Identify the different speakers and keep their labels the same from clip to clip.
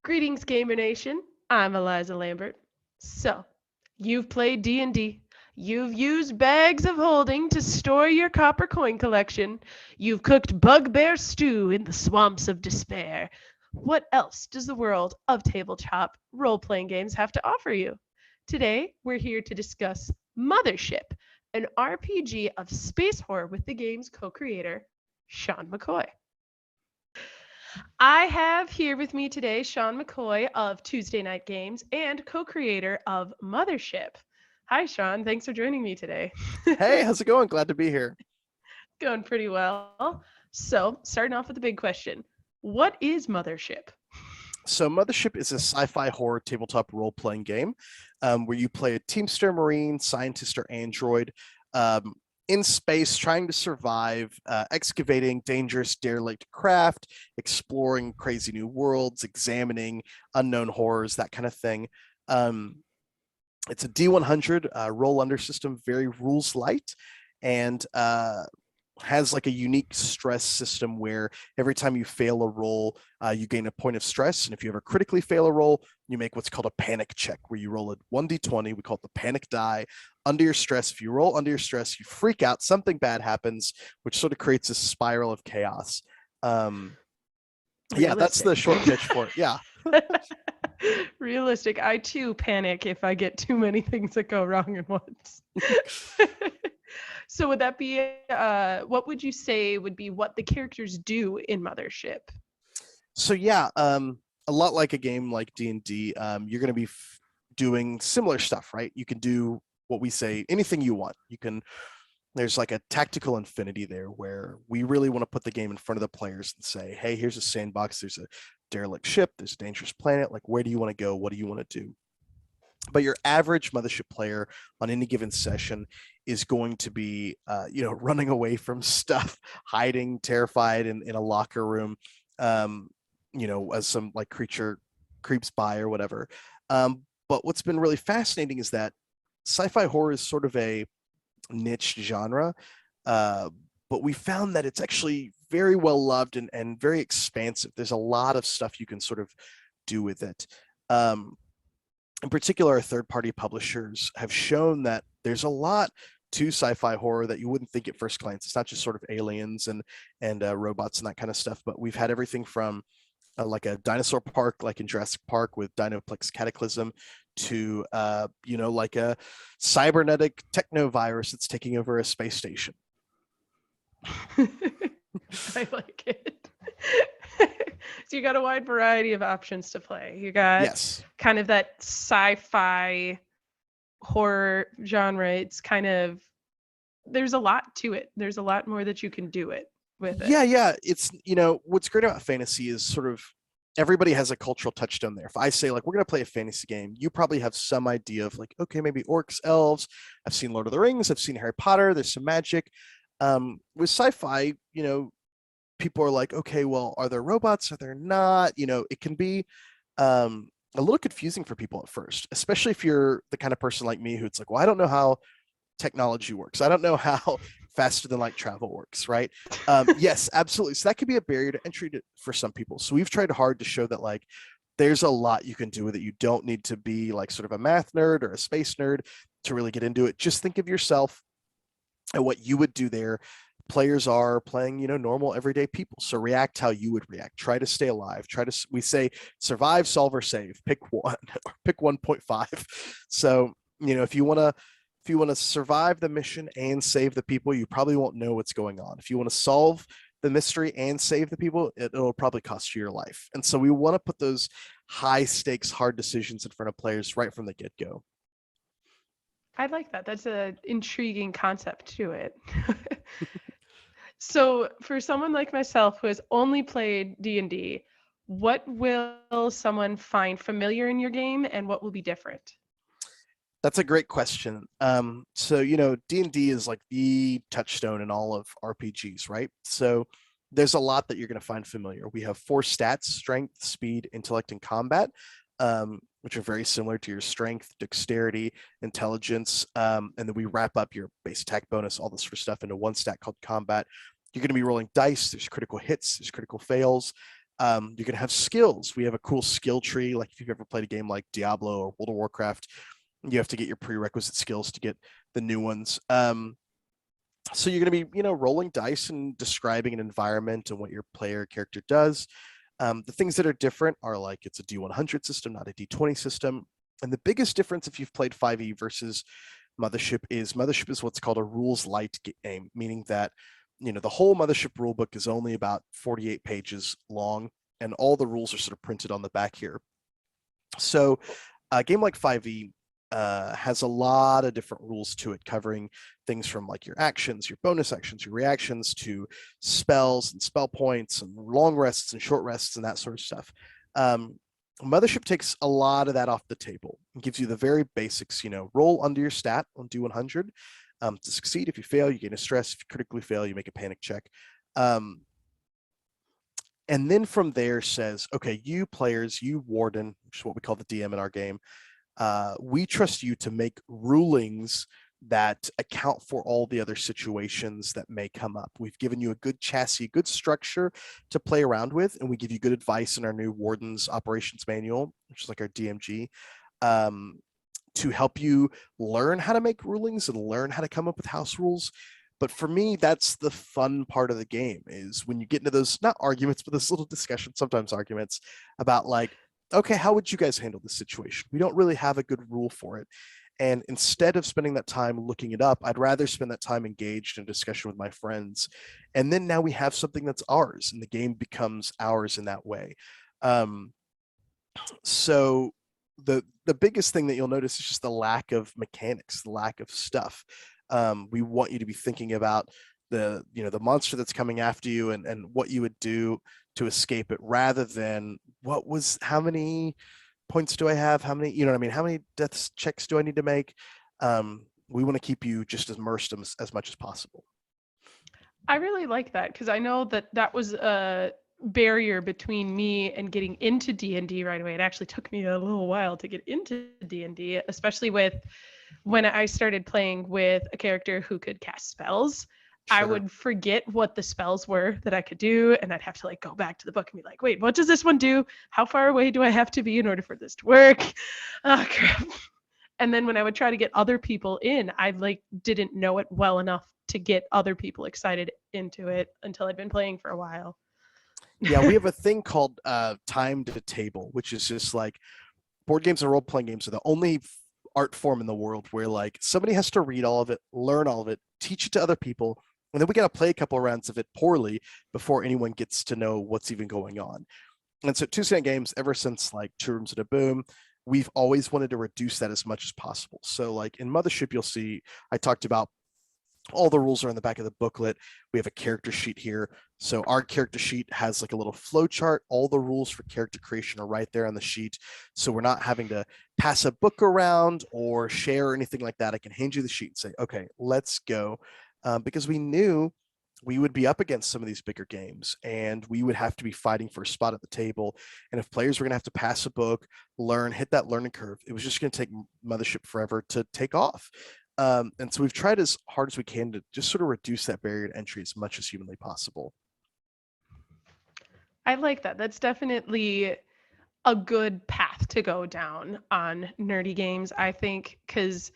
Speaker 1: Greetings, Gamer Nation. I'm Eliza Lambert. So, you've played D&D. You've used bags of holding to store your copper coin collection. You've cooked bugbear stew in the swamps of despair. What else does the world of tabletop role-playing games have to offer you? Today, we're here to discuss Mothership, an RPG of space horror with the game's co-creator, Sean McCoy. I have here with me today Sean McCoy of Tuesday Night Games and co creator of Mothership. Hi, Sean. Thanks for joining me today.
Speaker 2: Hey, how's it going? Glad to be here.
Speaker 1: Going pretty well. So, starting off with the big question. What is Mothership?
Speaker 2: So, Mothership is a sci-fi horror tabletop role-playing game where you play a Teamster Marine, scientist, or android um, in space, trying to survive, excavating dangerous derelict craft, exploring crazy new worlds, examining unknown horrors, that kind of thing. Um, it's a D100 roll under system, very rules light, and has like a unique stress system where every time you fail a roll, you gain a point of stress. And if you ever critically fail a roll, you make what's called a panic check, where you roll a 1d20. We call it the panic die under your stress. If you roll under your stress, you freak out, something bad happens, which sort of creates a spiral of chaos. Yeah, that's the
Speaker 1: Realistic.
Speaker 2: short pitch for it. Yeah.
Speaker 1: Realistic. I too panic if I get too many things that go wrong at once. So would that be what would you say would be what the characters do in Mothership?
Speaker 2: So yeah, a lot like a game like D&D, you're going to be doing similar stuff, right? You can do what we say, anything you want. There's like a tactical infinity there where we really want to put the game in front of the players and say, hey, here's a sandbox, there's a derelict ship, there's a dangerous planet, like where do you want to go, what do you want to do? But your average Mothership player on any given session is going to be running away from stuff, hiding terrified in a locker room, as some like creature creeps by or whatever. But what's been really fascinating is that sci-fi horror is sort of a niche genre, but we found that it's actually very well loved and very expansive. There's a lot of stuff you can sort of do with it. In particular, our third-party publishers have shown that there's a lot to sci-fi horror that you wouldn't think at first glance. It's not just sort of aliens and robots and that kind of stuff, but we've had everything from like a dinosaur park, like in Jurassic Park with Dinoplex Cataclysm, to like a cybernetic technovirus that's taking over a space station.
Speaker 1: I like it. So you got a wide variety of options to play. You got
Speaker 2: Yes.
Speaker 1: kind of that sci-fi horror genre. It's kind of there's a lot to it. There's a lot more that you can do it with it.
Speaker 2: Yeah. It's what's great about fantasy is sort of everybody has a cultural touchstone there. If I say like we're gonna play a fantasy game, you probably have some idea of like, okay, maybe orcs, elves. I've seen Lord of the Rings, I've seen Harry Potter, there's some magic. With sci-fi, people are like, okay, well, are there robots? Are there not? It can be a little confusing for people at first, especially if you're the kind of person like me who's like, well, I don't know how technology works. I don't know how faster than light travel works, right? Yes, absolutely. So that could be a barrier to entry for some people. So we've tried hard to show that like there's a lot you can do with it. You don't need to be like sort of a math nerd or a space nerd to really get into it. Just think of yourself and what you would do there. Players are playing, normal everyday people. So react how you would react. Try to stay alive. We say survive, solve, or save. Pick one or pick 1.5. So, if you want to survive the mission and save the people, you probably won't know what's going on. If you want to solve the mystery and save the people, it'll probably cost you your life. And so we want to put those high stakes, hard decisions in front of players right from the get-go.
Speaker 1: I like that. That's an intriguing concept to it. So, for someone like myself who has only played D&D, what will someone find familiar in your game and what will be different?
Speaker 2: That's a great question. So D&D is like the touchstone in all of RPGs, right? So there's a lot that you're going to find familiar. We have 4 stats: strength, speed, intellect, and combat, which are very similar to your strength, dexterity, intelligence, and then we wrap up your base attack bonus, all this sort of stuff, into one stat called combat. You're going to be rolling dice. There's critical hits, there's critical fails. You're going to have skills. We have a cool skill tree. Like if you've ever played a game like Diablo or World of Warcraft, you have to get your prerequisite skills to get the new ones. So you're going to be, rolling dice and describing an environment and what your player character does. The things that are different are like it's a D100 system, not a D20 system. And the biggest difference if you've played 5e versus Mothership is what's called a rules light game, meaning that the whole Mothership rulebook is only about 48 pages long, and all the rules are sort of printed on the back here. So a game like 5e has a lot of different rules to it, covering things from like your actions, your bonus actions, your reactions, to spells and spell points and long rests and short rests and that sort of stuff. Mothership takes a lot of that off the table and gives you the very basics. Roll under your stat on D100 to succeed. If you fail, you gain a stress. If you critically fail, you make a panic check. And then from there says, okay, you players, you warden, which is what we call the DM in our game, we trust you to make rulings that account for all the other situations that may come up. We've given you a good chassis, good structure to play around with, and we give you good advice in our new Warden's Operations Manual, which is like our DMG, to help you learn how to make rulings and learn how to come up with house rules. But for me, that's the fun part of the game, is when you get into those, not arguments, but those little discussions, sometimes arguments about like, okay, how would you guys handle this situation? We don't really have a good rule for it. And instead of spending that time looking it up, I'd rather spend that time engaged in discussion with my friends. And then now we have something that's ours, and the game becomes ours in that way. So the biggest thing that you'll notice is just the lack of mechanics, the lack of stuff. We want you to be thinking about the monster that's coming after you, and what you would do to escape it, rather than how many points do I have? How many, you know what I mean? How many death checks do I need to make? We want to keep you just immersed as much as possible.
Speaker 1: I really like that because I know that was a barrier between me and getting into D&D right away. It actually took me a little while to get into D&D, especially with when I started playing with a character who could cast spells. I
Speaker 2: Sure.
Speaker 1: would forget what the spells were that I could do, and I'd have to like go back to the book and be like, wait, what does this one do? How far away do I have to be in order for this to work? Oh crap. And then when I would try to get other people in, I like didn't know it well enough to get other people excited into it until I'd been playing for a while.
Speaker 2: Yeah, we have a thing called time to table, which is just like board games and role playing games are the only art form in the world where like somebody has to read all of it, learn all of it, teach it to other people, and then we got to play a couple of rounds of it poorly before anyone gets to know what's even going on. And so Tuesday Night Games, ever since like Two Rooms and a Boom, we've always wanted to reduce that as much as possible. So like in Mothership, you'll see I talked about all the rules are in the back of the booklet. We have a character sheet here. So our character sheet has like a little flow chart. All the rules for character creation are right there on the sheet. So we're not having to pass a book around or share or anything like that. I can hand you the sheet and say, okay, let's go. Because we knew we would be up against some of these bigger games, and we would have to be fighting for a spot at the table. And if players were going to have to pass a book, hit that learning curve, it was just going to take Mothership forever to take off. And so we've tried as hard as we can to just sort of reduce that barrier to entry as much as humanly possible.
Speaker 1: I like that. That's definitely a good path to go down on nerdy games, I think, because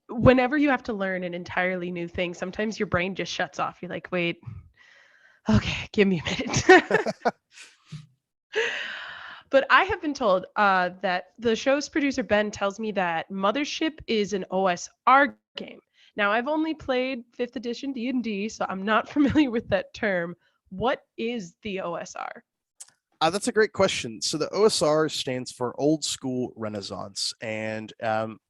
Speaker 1: whenever you have to learn an entirely new thing, sometimes your brain just shuts off. You're like, wait, okay, give me a minute. But I have been told that the show's producer Ben tells me that Mothership is an OSR game. Now, I've only played 5th edition D&D, so I'm not familiar with that term. What is the OSR?
Speaker 2: That's a great question. So the OSR stands for Old School Renaissance, and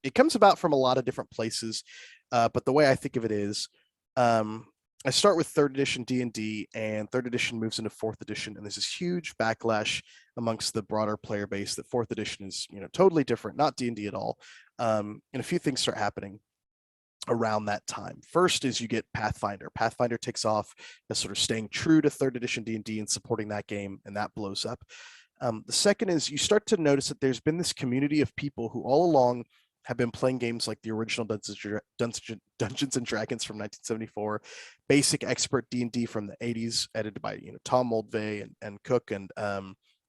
Speaker 2: it comes about from a lot of different places. But the way I think of it is, I start with 3rd edition D&D, and 3rd edition moves into 4th edition, and there's this huge backlash amongst the broader player base that 4th edition is totally different, not D&D at all. And a few things start happening around that time. First is you get Pathfinder. Pathfinder takes off as sort of staying true to 3rd edition D&D and supporting that game, and that blows up. The second is you start to notice that there's been this community of people who all along have been playing games like the original Dungeons and Dragons from 1974, basic expert D&D from the 80s, edited by Tom Moldvay and Cook, and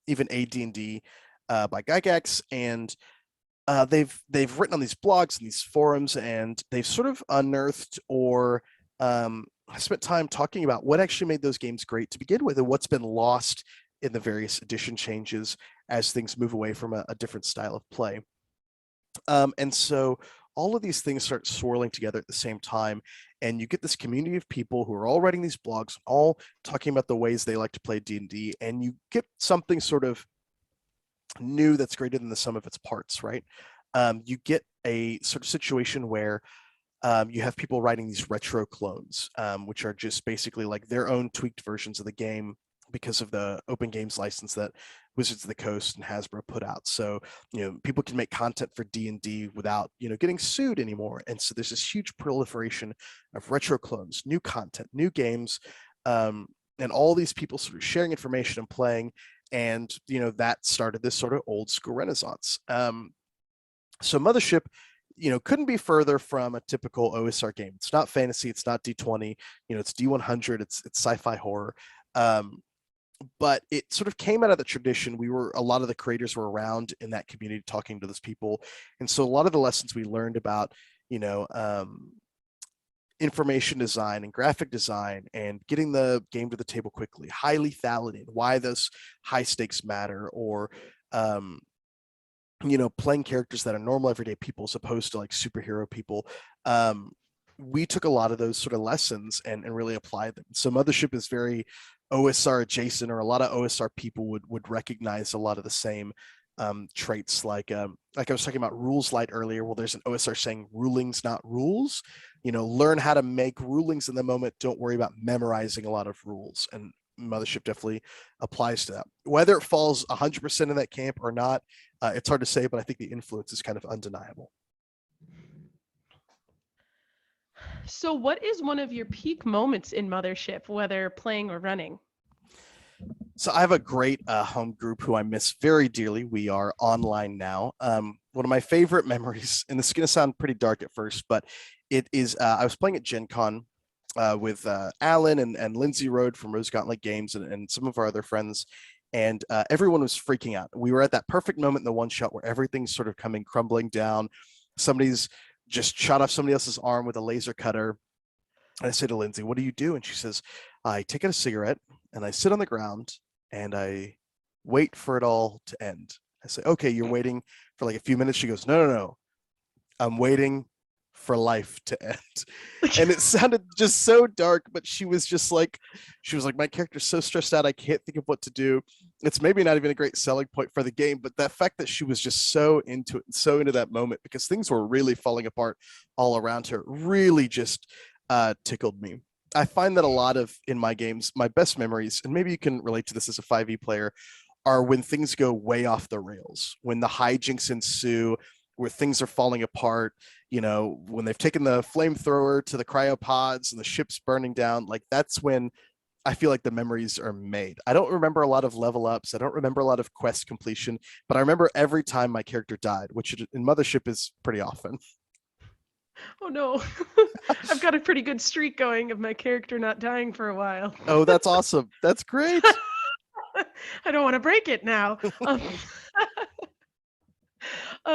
Speaker 2: even AD&D by Gygax, and they've written on these blogs and these forums, and they've sort of unearthed or spent time talking about what actually made those games great to begin with and what's been lost in the various edition changes as things move away from a different style of play. And so all of these things start swirling together at the same time, and you get this community of people who are all writing these blogs, all talking about the ways they like to play D&D, and you get something sort of new that's greater than the sum of its parts, right? You get a sort of situation where you have people writing these retro clones, which are just basically like their own tweaked versions of the game because of the open games license that Wizards of the Coast and Hasbro put out. So, people can make content for D&D without, getting sued anymore. And so there's this huge proliferation of retro clones, new content, new games, and all these people sort of sharing information and playing. And, that started this sort of old school renaissance. So Mothership, couldn't be further from a typical OSR game. It's not fantasy, it's not D20, it's D100, it's sci-fi horror. But it sort of came out of the tradition. A lot of the creators were around in that community talking to those people. And so a lot of the lessons we learned about, information design and graphic design and getting the game to the table quickly, high lethality, and why those high stakes matter, or playing characters that are normal everyday people as opposed to like superhero people. We took a lot of those sort of lessons and really applied them. So Mothership is very OSR adjacent, or a lot of OSR people would recognize a lot of the same traits, like I was talking about rules light earlier. Well, there's an OSR saying rulings, not rules. Learn how to make rulings in the moment. Don't worry about memorizing a lot of rules. And Mothership definitely applies to that. Whether it falls 100% in that camp or not, it's hard to say, but I think the influence is kind of undeniable.
Speaker 1: So, what is one of your peak moments in Mothership, whether playing or running?
Speaker 2: So I have a great home group who I miss very dearly. We are online now. One of my favorite memories, and this is going to sound pretty dark at first, but it is, I was playing at Gen Con with Alan and Lindsay Rode from Rose Gauntlet Games, and some of our other friends. And everyone was freaking out. We were at that perfect moment in the one shot where everything's sort of coming crumbling down. Somebody's just shot off somebody else's arm with a laser cutter. And I say to Lindsay, "What do you do?" And she says, "I take out a cigarette and I sit on the ground and I wait for it all to end." I say, "Okay, you're waiting for like a few minutes." She goes, "No, no, no. I'm waiting for life to end." And it sounded just so dark, but she was like, "My character's so stressed out, I can't think of what to do." It's maybe not even a great selling point for the game, but that fact that she was just so into it, so into that moment, because things were really falling apart all around her, really just tickled me. I find that a lot of in my games, my best memories, and maybe you can relate to this as a 5e player, are when things go way off the rails, when the hijinks ensue, where things are falling apart, when they've taken the flamethrower to the cryopods and the ship's burning down. Like, that's when I feel like the memories are made. I don't remember a lot of level ups. I don't remember a lot of quest completion, but I remember every time my character died, which in Mothership is pretty often.
Speaker 1: Oh no. I've got a pretty good streak going of my character not dying for a while.
Speaker 2: Oh, that's awesome. That's great.
Speaker 1: I don't want to break it now.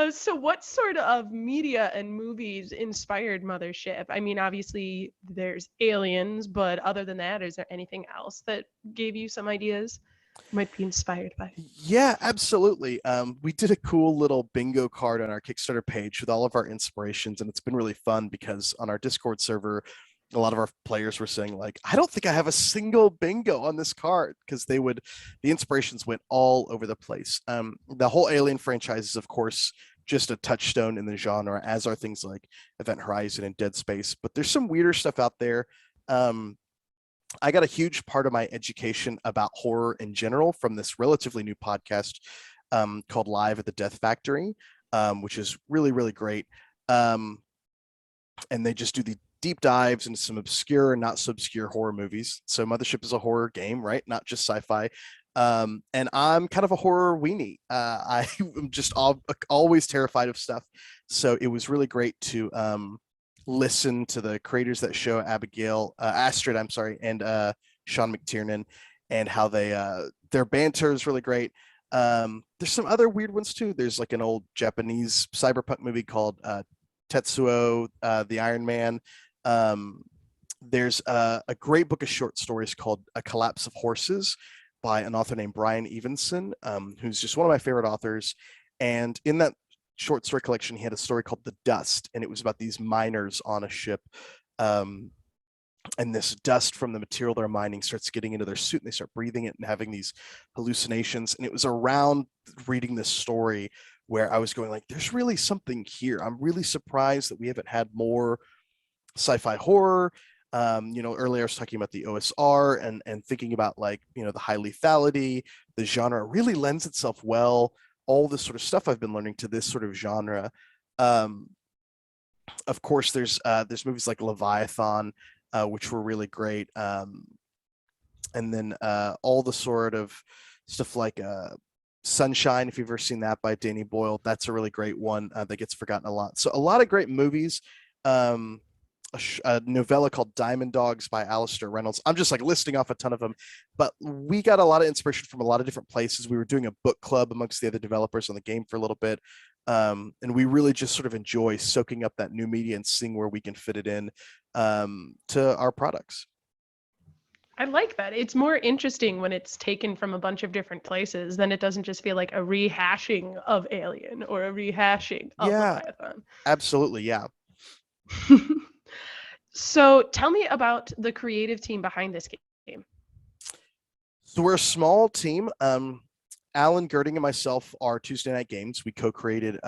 Speaker 1: So what sort of media and movies inspired Mothership? I mean, obviously there's Aliens, but other than that, is there anything else that gave you some ideas you might be inspired by?
Speaker 2: Yeah, absolutely. We did a cool little bingo card on our Kickstarter page with all of our inspirations, and it's been really fun because on our Discord server, a lot of our players were saying like, "I don't think I have a single bingo on this card," because the inspirations went all over the place. The whole Alien franchise is, of course, just a touchstone in the genre, as are things like Event Horizon and Dead Space. But there's some weirder stuff out there. I got a huge part of my education about horror in general from this relatively new podcast called Live at the Death Factory, which is really, really great. And they just do the deep dives into some obscure and not so obscure horror movies. So Mothership is a horror game, right? Not just sci-fi. And I'm kind of a horror weenie. I'm just always terrified of stuff. So it was really great to listen to the creators of that show, Astrid, I'm sorry, and Sean McTiernan, and how their banter is really great. There's some other weird ones too. There's like an old Japanese cyberpunk movie called Tetsuo, the Iron Man. Um, there's a great book of short stories called A Collapse of Horses by an author named Brian Evenson, who's just one of my favorite authors. And in that short story collection, he had a story called The Dust, and it was about these miners on a ship. Um, and this dust from the material they're mining starts getting into their suit, and they start breathing it and having these hallucinations. And it was around reading this story where I was going like, there's really something here. I'm really surprised that we haven't had more sci-fi horror. Earlier I was talking about the OSR and thinking about like, the high lethality. The genre really lends itself well. All this sort of stuff I've been learning to this sort of genre. Um, of course, there's movies like Leviathan, which were really great. And then all the sort of stuff like Sunshine, if you've ever seen that by Danny Boyle, that's a really great one that gets forgotten a lot. So a lot of great movies. Um, a novella called Diamond Dogs by Alistair Reynolds. I'm just like listing off a ton of them, but we got a lot of inspiration from a lot of different places. We were doing a book club amongst the other developers on the game for a little bit. And we really just sort of enjoy soaking up that new media and seeing where we can fit it in to our products.
Speaker 1: I like that. It's more interesting when it's taken from a bunch of different places than it doesn't just feel like a rehashing of Alien or a rehashing of
Speaker 2: Yeah,
Speaker 1: Leviathan.
Speaker 2: absolutely. Yeah.
Speaker 1: So tell me about the creative team behind this game.
Speaker 2: So we're a small team. Alan Girding and myself are Tuesday Night Games. We co-founded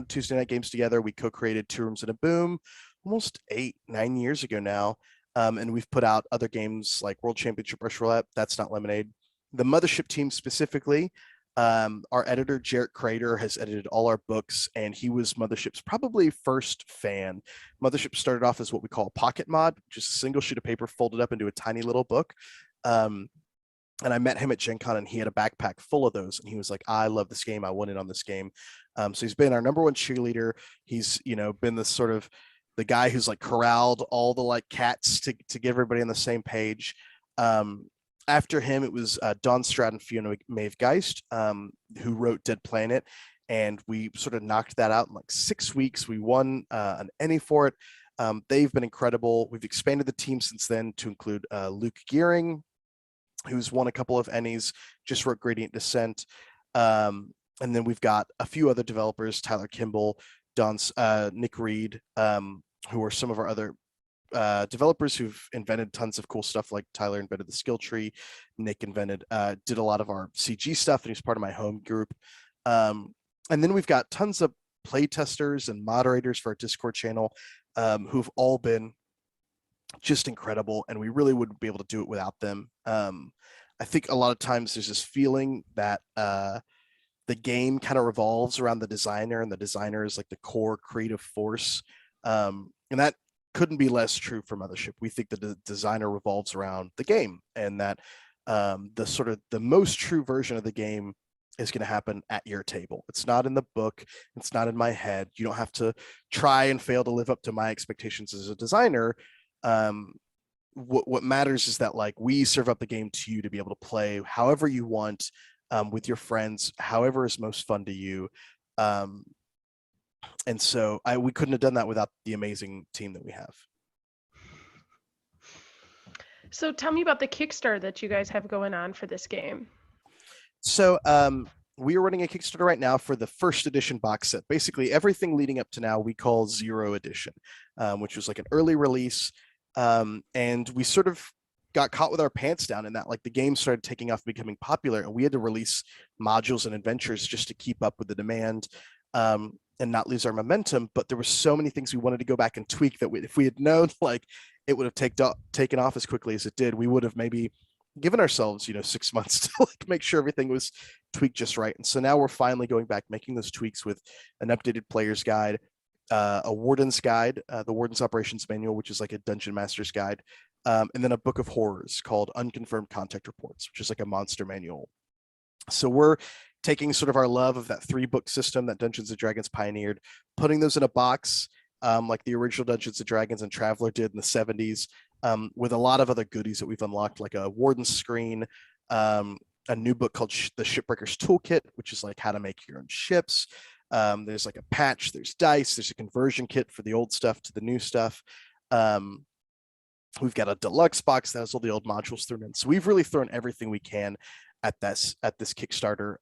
Speaker 2: Tuesday Night Games together. We co-created Two Rooms and a Boom almost 8-9 years ago now. And we've put out other games like World Championship Rush Roulette. That's not Lemonade. The Mothership team specifically, our editor, Jarrett Crater, has edited all our books, and he was Mothership's probably first fan. Mothership started off as what we call a pocket mod, just a single sheet of paper folded up into a tiny little book. Um, and I met him at Gen Con, and he had a backpack full of those, and he was like, I love this game, I want in on this game. So he's been our number one cheerleader. He's been this sort of the guy who's like corralled all the like cats to get everybody on the same page. After him, it was Don Stroud and Fiona Maeve Geist, who wrote Dead Planet, and we sort of knocked that out in like 6 weeks. We won an Emmy for it. They've been incredible. We've expanded the team since then to include Luke Gearing, who's won a couple of Emmys, just wrote Gradient Descent. And then we've got a few other developers, Tyler Kimball, Nick Reed, who are some of our other developers who've invented tons of cool stuff. Like Tyler invented the skill tree, Nick did a lot of our CG stuff, and he's part of my home group. And then we've got tons of play testers and moderators for our Discord channel, who've all been just incredible, and we really wouldn't be able to do it without them. I think a lot of times there's this feeling that the game kind of revolves around the designer, and the designer is like the core creative force. And that couldn't be less true for Mothership. We think that the designer revolves around the game, and that the most true version of the game is going to happen at your table. It's not in the book. It's not in my head. You don't have to try and fail to live up to my expectations as a designer. What matters is that like we serve up the game to you to be able to play however you want, with your friends, however is most fun to you. And so we couldn't have done that without the amazing team that we have.
Speaker 1: So tell me about the Kickstarter that you guys have going on for this game.
Speaker 2: So we are running a Kickstarter right now for the first edition box set. Basically, everything leading up to now we call Zero Edition, which was like an early release. And we sort of got caught with our pants down in that like the game started taking off, becoming popular, and we had to release modules and adventures just to keep up with the demand, and not lose our momentum. But there were so many things we wanted to go back and tweak that if we had known like it would have taken off as quickly as it did, we would have maybe given ourselves 6 months to like make sure everything was tweaked just right. And so now we're finally going back, making those tweaks with an updated player's guide, a warden's guide, the warden's operations manual, which is like a dungeon master's guide, and then a book of horrors called Unconfirmed Contact Reports, which is like a monster manual. So we're taking sort of our love of that 3-book system that Dungeons and Dragons pioneered, putting those in a box, like the original Dungeons and Dragons and Traveler did in the 70s, with a lot of other goodies that we've unlocked, like a Warden screen, a new book called The Shipbreaker's Toolkit, which is like how to make your own ships. There's like a patch, there's dice, there's a conversion kit for the old stuff to the new stuff. We've got a deluxe box that has all the old modules thrown in. So we've really thrown everything we can at this Kickstarter,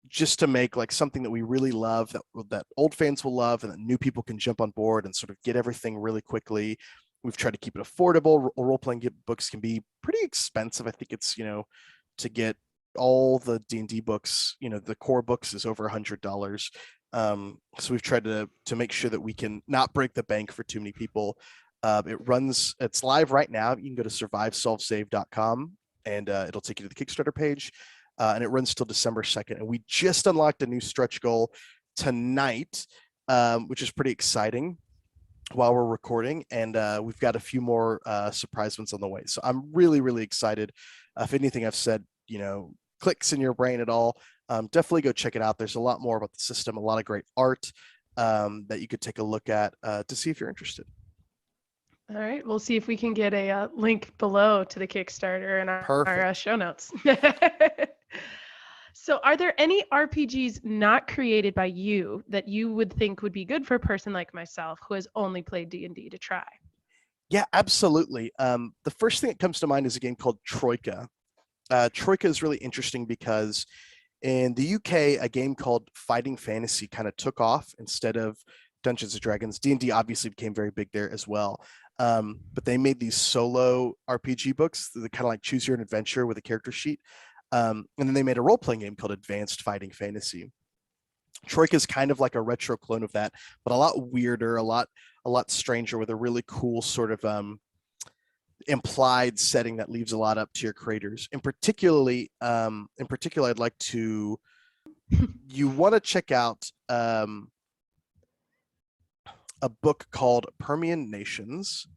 Speaker 2: just to make like something that we really love, that old fans will love, and that new people can jump on board and sort of get everything really quickly. We've tried to keep it affordable. Role-playing books can be pretty expensive. I think it's, to get all the D&D books, the core books is over $100. So we've tried to make sure that we can not break the bank for too many people. It's live right now. You can go to survivesolvesave.com and it'll take you to the Kickstarter page. And it runs till December 2nd. And we just unlocked a new stretch goal tonight, which is pretty exciting while we're recording. And we've got a few more surprise ones on the way. So I'm really, really excited. If anything I've said, clicks in your brain at all, definitely go check it out. There's a lot more about the system, a lot of great art that you could take a look at to see if you're interested.
Speaker 1: All right, we'll see if we can get a link below to the Kickstarter in our show notes. So are there any RPGs not created by you that you would think would be good for a person like myself who has only played D&D to try?
Speaker 2: Yeah, absolutely. The first thing that comes to mind is a game called Troika. Troika is really interesting because in the UK, a game called Fighting Fantasy kind of took off instead of Dungeons and Dragons. D&D obviously became very big there as well. But they made these solo RPG books that kind of like choose your own adventure with a character sheet. And then they made a role-playing game called Advanced Fighting Fantasy. Troika is kind of like a retro clone of that, but a lot weirder, a lot stranger, with a really cool sort of implied setting that leaves a lot up to your creators. In particular, I'd like to you want to check out a book called Permian Nations,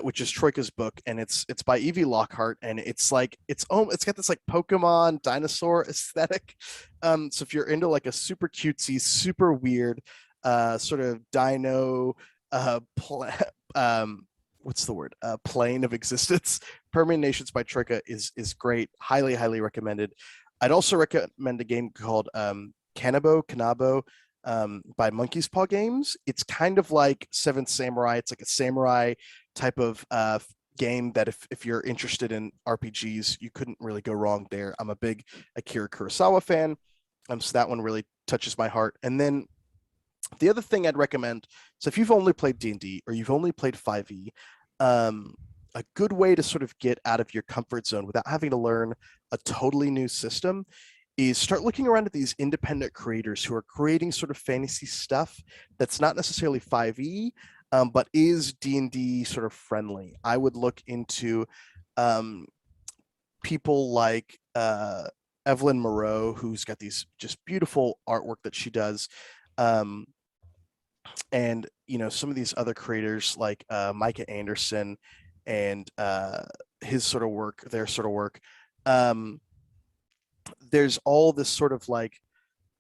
Speaker 2: which is Troika's book, and it's by Evie Lockhart, and it's got this like Pokemon dinosaur aesthetic. So if you're into like a super cutesy, super weird sort of dino what's the word? Plane of existence, Permian Nations by Troika is great. Highly recommended. I'd also recommend a game called Kanabo by Monkey's Paw Games. It's kind of like Seventh Samurai. It's like a samurai type of game that if you're interested in RPGs, you couldn't really go wrong there. I'm a big Akira Kurosawa fan, so that one really touches my heart. And then the other thing I'd recommend, so if you've only played D&D or you've only played 5e, a good way to sort of get out of your comfort zone without having to learn a totally new system is start looking around at these independent creators who are creating sort of fantasy stuff that's not necessarily 5e, but is D&D sort of friendly. I would look into people like Evelyn Moreau, who's got these just beautiful artwork that she does. And some of these other creators like Micah Anderson and their sort of work. There's all this sort of like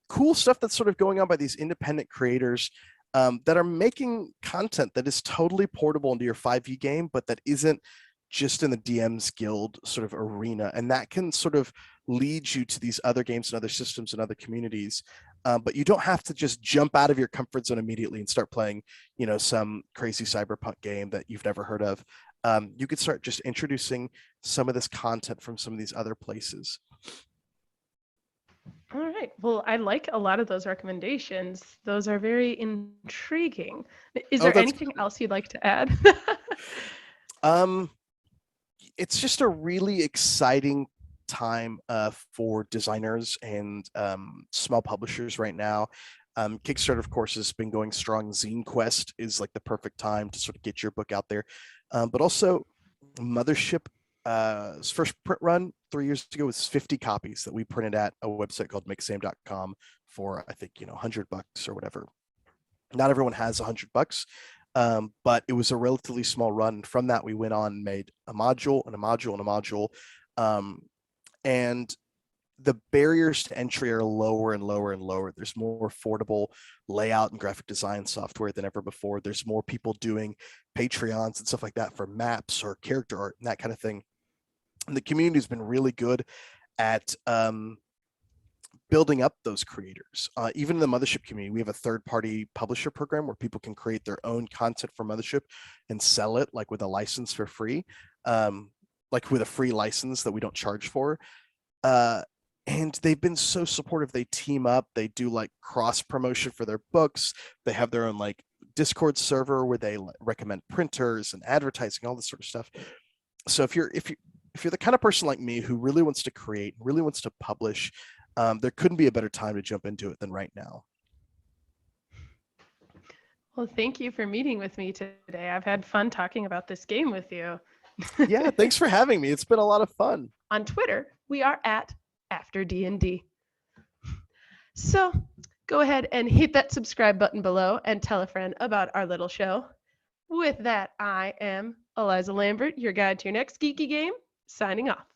Speaker 2: cool stuff that's sort of going on by these independent creators that are making content that is totally portable into your 5e game, but that isn't just in the DM's Guild sort of arena. And that can sort of lead you to these other games and other systems and other communities. But you don't have to just jump out of your comfort zone immediately and start playing, some crazy cyberpunk game that you've never heard of. You could start just introducing some of this content from some of these other places.
Speaker 1: All right. Well, I like a lot of those recommendations. Those are very intriguing. Is there anything else you'd like to add?
Speaker 2: It's just a really exciting time for designers and small publishers right now. Kickstarter, of course, has been going strong. Zine Quest is like the perfect time to sort of get your book out there. But also Mothership, first print run 3 years ago was 50 copies that we printed at a website called mixam.com for, I think, $100 or whatever. Not everyone has $100, but it was a relatively small run. From that, we went on and made a module and a module and a module, um, and the barriers to entry are lower and lower and lower. There's more affordable layout and graphic design software than ever before. There's more people doing Patreons and stuff like that for maps or character art and that kind of thing. And the community has been really good at building up those creators. Even in the Mothership community, we have a third-party publisher program where people can create their own content for Mothership and sell it, like with a license for free, like with a free license that we don't charge for. Uh, and they've been so supportive. They team up. They do like cross promotion for their books. They have their own like Discord server where they recommend printers and advertising, all this sort of stuff. So if you're the kind of person like me who really wants to create, really wants to publish, there couldn't be a better time to jump into it than right now.
Speaker 1: Well, thank you for meeting with me today. I've had fun talking about this game with you.
Speaker 2: Yeah, thanks for having me. It's been a lot of fun.
Speaker 1: On Twitter, we are at After D&D. So go ahead and hit that subscribe button below and tell a friend about our little show. With that, I am Eliza Lambert, your guide to your next geeky game, signing off.